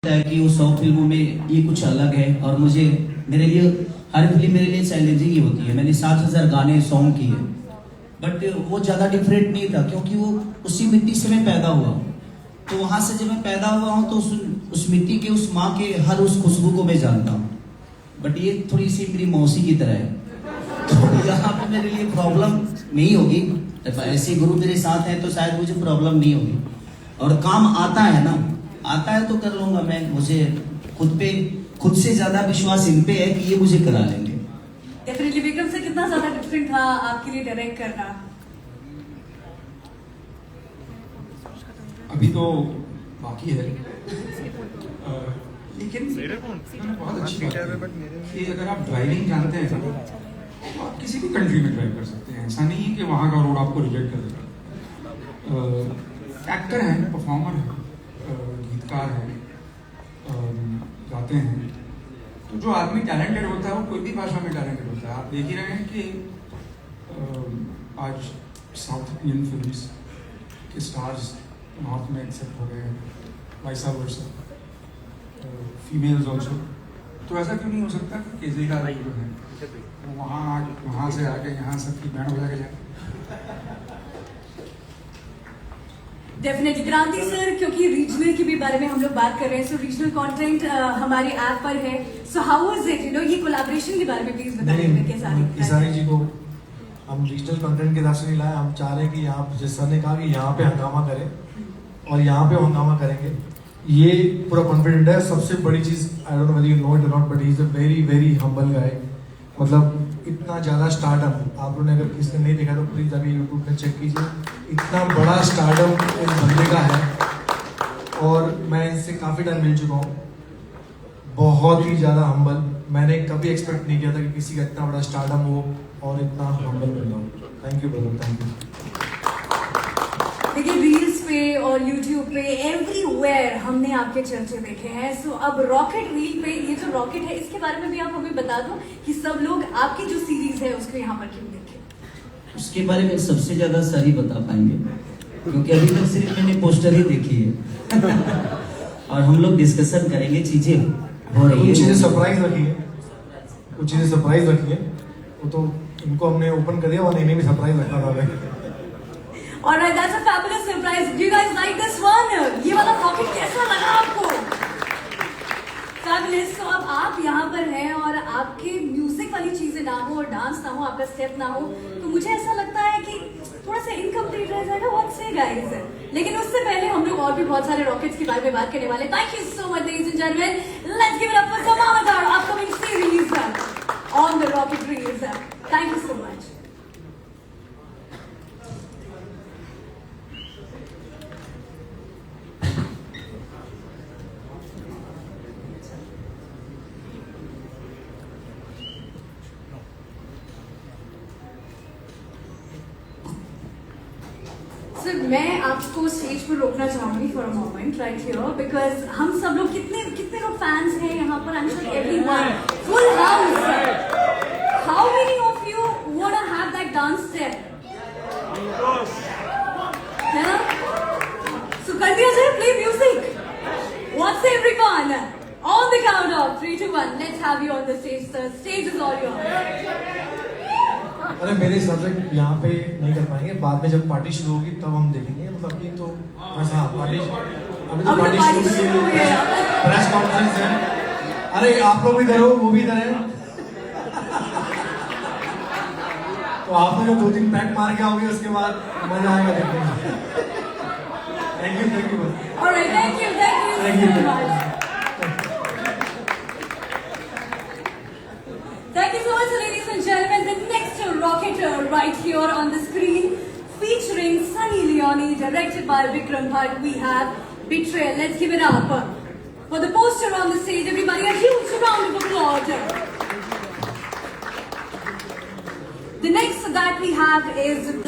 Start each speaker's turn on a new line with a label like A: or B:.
A: है कि वो 100 फिल्मों में ये कुछ अलग है और मुझे मेरे लिए हर फिल्म मेरे लिए चैलेंजिंग ही होती है। मैंने 7,000 गाने सॉन्ग किए बट वो ज़्यादा डिफरेंट नहीं था क्योंकि वो उसी मिट्टी से मैं पैदा हुआ। तो वहाँ से जब मैं पैदा हुआ हूँ तो उस मिट्टी के उस माँ के हर उस खुशबू को मैं जानता हूँ। बट ये थोड़ी सी मेरी मौसी की तरह है तो यहाँ पे मेरे लिए प्रॉब्लम नहीं होगी। ऐसे गुरु मेरे साथ हैं तो शायद मुझे प्रॉब्लम नहीं होगी और काम आता है ना, आता है तो कर लूंगा मैं। मुझे खुद से ज्यादा विश्वास इन पे है कि ये मुझे करा लेंगे।
B: डेफिनेटली। विक्रम से कितना ज्यादा डिफरेंट था आपके लिए डायरेक्ट करना?
C: अभी तो बाकी है लेकिन बहुत अच्छी बात है कि अगर आप ड्राइविंग जानते हैं तो आप किसी भी कंट्री में ड्राइव कर सकते हैं। ऐसा नहीं है कि वहाँ का रोड आपको रिजेक्ट कर देगा। एक्टर हैं, परफॉर्मर हैं, गीतकार हैं, गाते हैं। तो जो आदमी टैलेंटेड होता है वो कोई भी भाषा में टैलेंटेड होता है। आप देख ही रहे हैं कि आज साउथ इंडियन फिल्म्स के स्टार्स नॉर्थ में एक्सेप्ट हो गए हैं, वाइसा वर्सा, फीमेल्स ऑल्सो। तो ऐसा क्यों नहीं हो सकता कि केजरीवाल जो है वहाँ से आके यहाँ सबकी बैंड बजा के जाए।
B: डेफिनेटली क्रांति सर, क्योंकि रीजनल के भी बारे में हम लोग बात कर रहे हैं, सो रीजनल कंटेंट हमारे ऐप पर है। सो हाउ वाज इट, ये कोलैबोरेशन के बारे में प्लीज बताइए।
D: किसानी जी को हम रीजनल कंटेंट के हिसाब से नहीं लाए। हम चाह रहे हैं कि यहाँ जिस सर ने कहा कि यहाँ पे हंगामा करें और यहाँ पे हंगामा करेंगे, ये पूरा कॉन्फिडेंट है। सबसे बड़ी चीज, I don't know whether you know it और not, but he is a very very humble guy. मतलब इतना ज्यादा स्टारडम, आप लोगों ने अगर किसी ने नहीं देखा तो प्लीज अभी यूट्यूब में चेक कीजिए। इतना बड़ा स्टारडम इस बंदे का है और मैं इनसे काफी टाइम मिल चुका हूँ। बहुत ही ज्यादा हम्बल। मैंने कभी एक्सपेक्ट नहीं किया था कि किसी का इतना बड़ा स्टारडम हो और इतना हम्बल बंदा हो। Thank you brother, thank you.
B: देखिए रील्स पे और यूट्यूब पे एवरीवेयर हमने आपके चर्चे देखे हैं। सो अब रॉकेट रील पे ये जो रॉकेट है इसके बारे में भी आप हमें बता दो कि सब लोग आपकी जो सीरीज है उसको यहाँ पर क्यों देखें।
A: उसके बारे में सबसे ज्यादा सर ही बता पाएंगे क्योंकि अभी तक सिर्फ मैंने पोस्टर ही देखी है और हम लोग डिस्कशन करेंगे, चीजें हो रही है।
D: कुछ चीजें सरप्राइज रखी है, कुछ चीजें सरप्राइज रखी है। वो तो इनको हमने ओपन कर दिया और इन्हें भी सरप्राइज रखना था।
B: Alright, that's a fabulous surprise. Do you guys like this one? ये वाला रॉकेट कैसा लगा आपको? Fabulous. तो अब आप यहाँ पर हैं और आपके म्यूजिक वाली चीजें ना हो और डांस ना हो, आपका स्टेप ना हो, तो मुझे ऐसा लगता है कि थोड़ा सा इनकम्प्लीट रह जाएगा। What say guys? लेकिन उससे पहले हम लोग और भी बहुत सारे रॉकेट्स के बारे में बात करने वाले। Thank you so much, ladies and gentlemen. Let's give it up for some of our upcoming series on the rocket reels. Thank you so much. Sir मैं आपको स्टेज पर रोकना चाहूंगी for a moment right here, because हम सब लोग कितने लोग फैंस हैं यहाँ पर। I am sure everyone, full house. How many of you want to have that dance step? है ना? सो कर दिया जाए, play music. What's everyone on the count of 3 2 1, let's have you on the stage sir. Stage is all yours.
D: अरे मेरे हिसाब से यहाँ पे नहीं कर पाएंगे, बाद में जब पार्टी शुरू होगी तब हम देखेंगे। मतलब अभी तो हाँ पार्टी, अभी तो पार्टी शुरू हुई है, प्रेस कॉन्फ्रेंस है। अरे आप लोग भी इधर हो, वो भी इधर है, तो आपने जो 2-3 पैक मार के आओगे उसके बाद मजा आएगा देखने में। Thank you, thank you.
B: Alright, thank you so much. Thank you so much, ladies and gentlemen. The next rocketer right here on the screen, featuring Sunny Leone, directed by Vikram Bhatt, we have Betrayal. Let's give it up for the poster on the stage. Everybody, a huge round of applause. The next that we have is